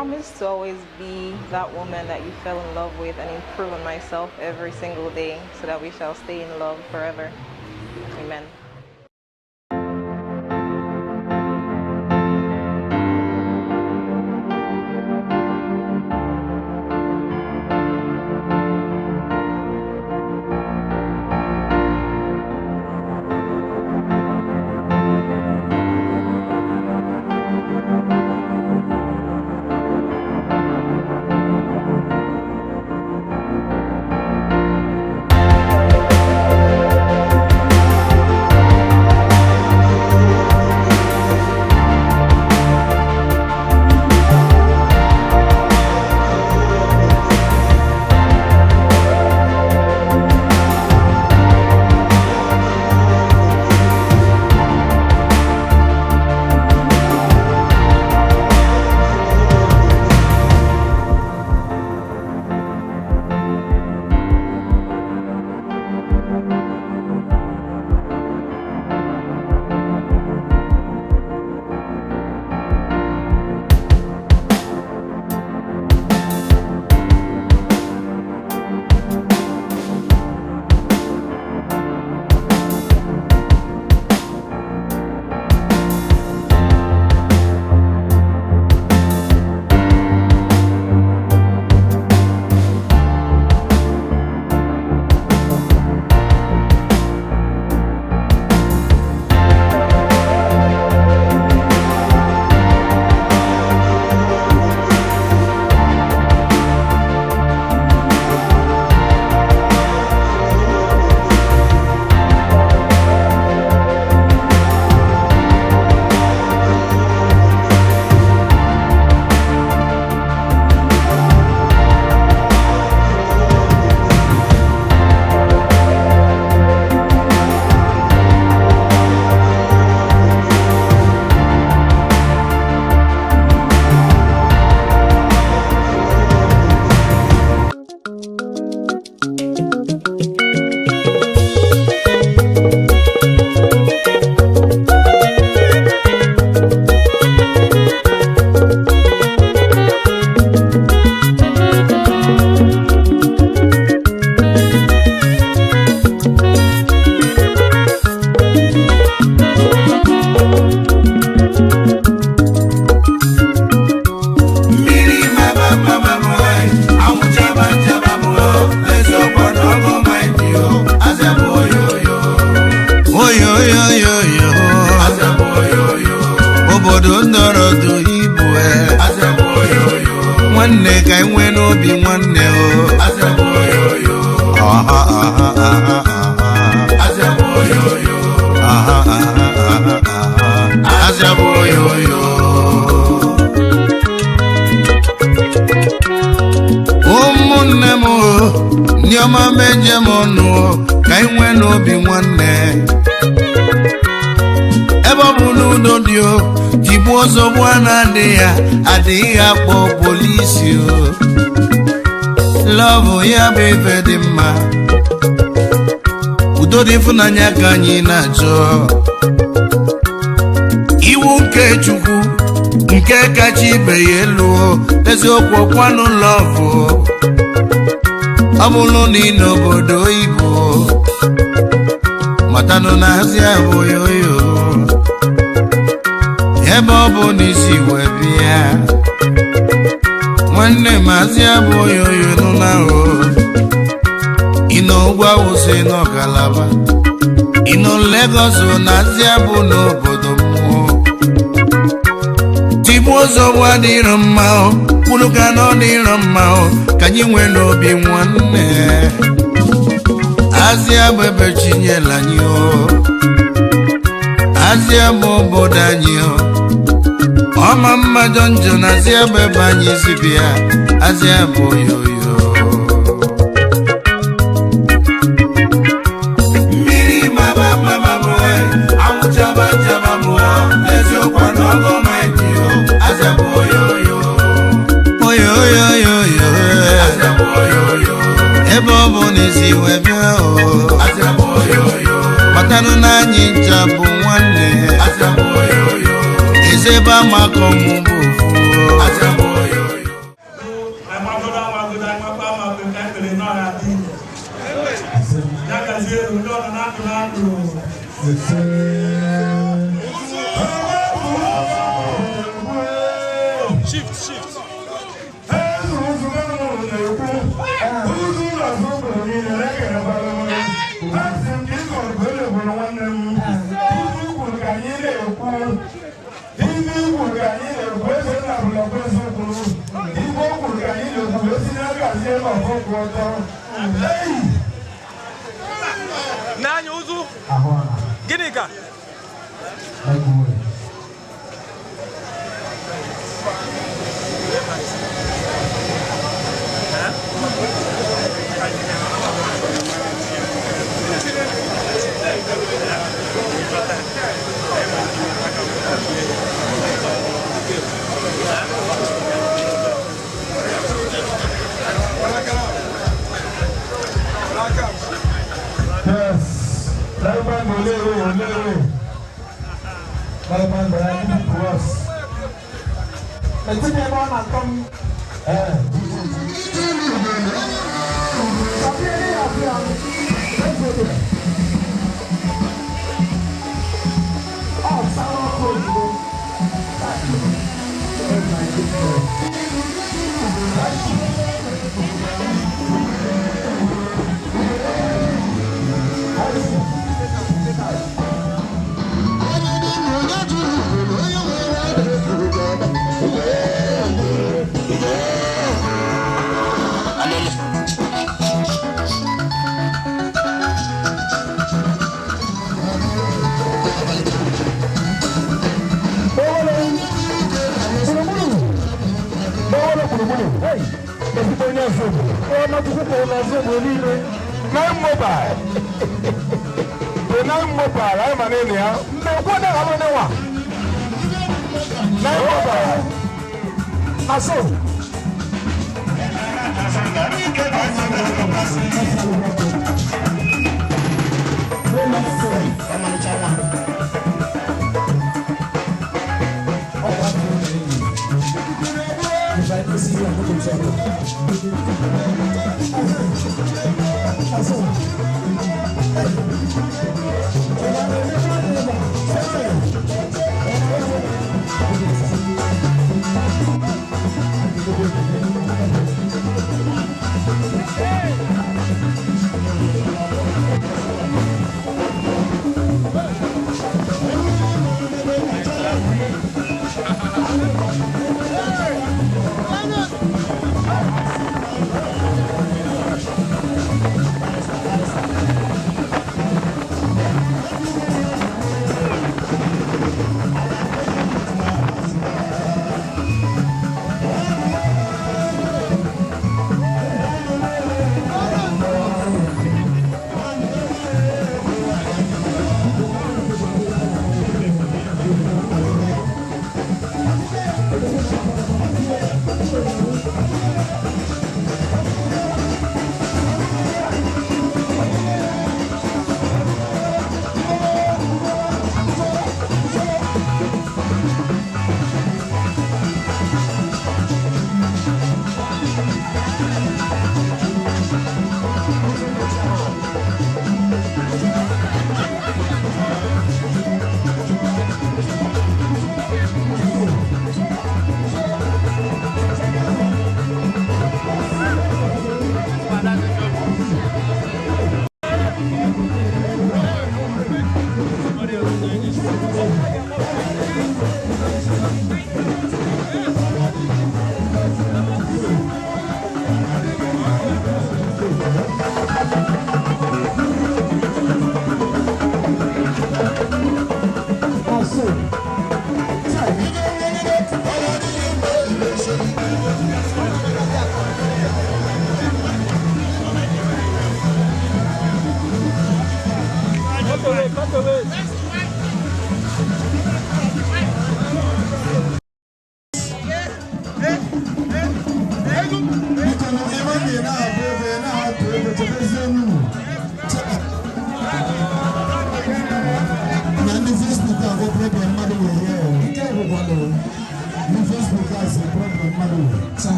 promise to always be that woman that you fell in love with and improve on myself every single day so that we shall stay in love forever. Amen. Nwanne ka enwe n'obi nwanne o ụmụnne m ndị ọma meje m ọnụ ka enwe n'obi nwanne ebe ọ bụ n'udo dị o tigbu ozogbu a adịghị akpọ polisi o lọvụ ya bụ ife dị mma udo dị ịfụnanya ka anyị na-achọ iwu nke Chukwu nke kacha ibe ya elu eziokwu ọkwanụ lọvụ ọ bụrụ na ị n'obodo oyibo matanụ na hazi abụghị oyo ebe ọ bụ n'isi wee bịa nwanne maazị abụghị oyo nụna o ịnọ ugwu awụsa ịnọ Kalaba ịnọ Lagos na-azị abụ n'obodo mmụọ tigbu ozogbu adịrọ mma kwuru ka na ọ dịrọ mma ka anyị nwee n'obi nwanne azịa bụ ebe chinyela anyị azịa bụ obodo anyị ọma mmadụ njọ na azịa bụ ebe anyị si bịa azịa bụ oyoyo mmiri maba mama bụ anwụchaba njaba bụ eziokwu na ọgọ maịdị azịa bụ oyoyo oyoyoyoyo azịa bụ oyoyo ebe ọ bụ n'ezi wee bịa azịa bụ oyoyo matanụ na anyị ncha bụ nwanne azịa bụ oyoyo ezebe amakọ mụ bụ ofu azịa bụ oyoyo Shift. Nanya uzu. Ginika. Hey,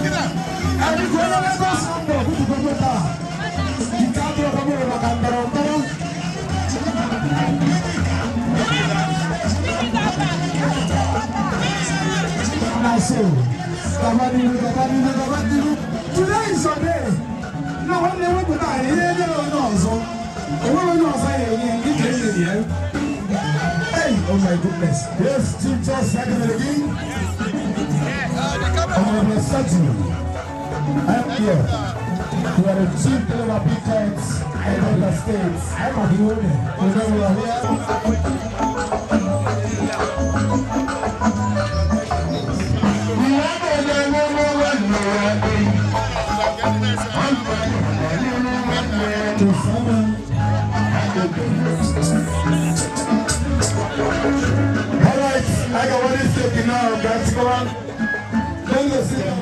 get up. Today is your day. No one never put out here. Hey, oh my goodness. Yes, teacher, second again. I'm a statue. I'm here. We are the chief deliver pickets in the states. I'm a human. We are here. Alright, I got what is taking now, guys. Go on. Don't listen.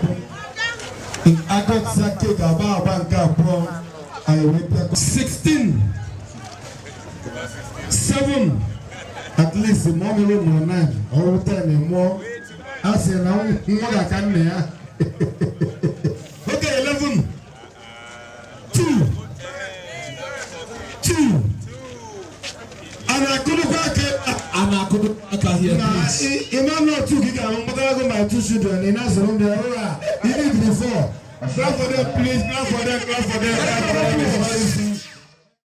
I got Zaki Gaba Banka Pro. I will 16. 7. At least the mommy room 9 or 10 more. I say now, more I can there. Okay, 11. 2. And I couldn't back it. And I couldn't back here. Emmanuel took it. I'm going to my 2 children. In us, room there. You need before. Clap for them, please. Clap for them. Clap for them.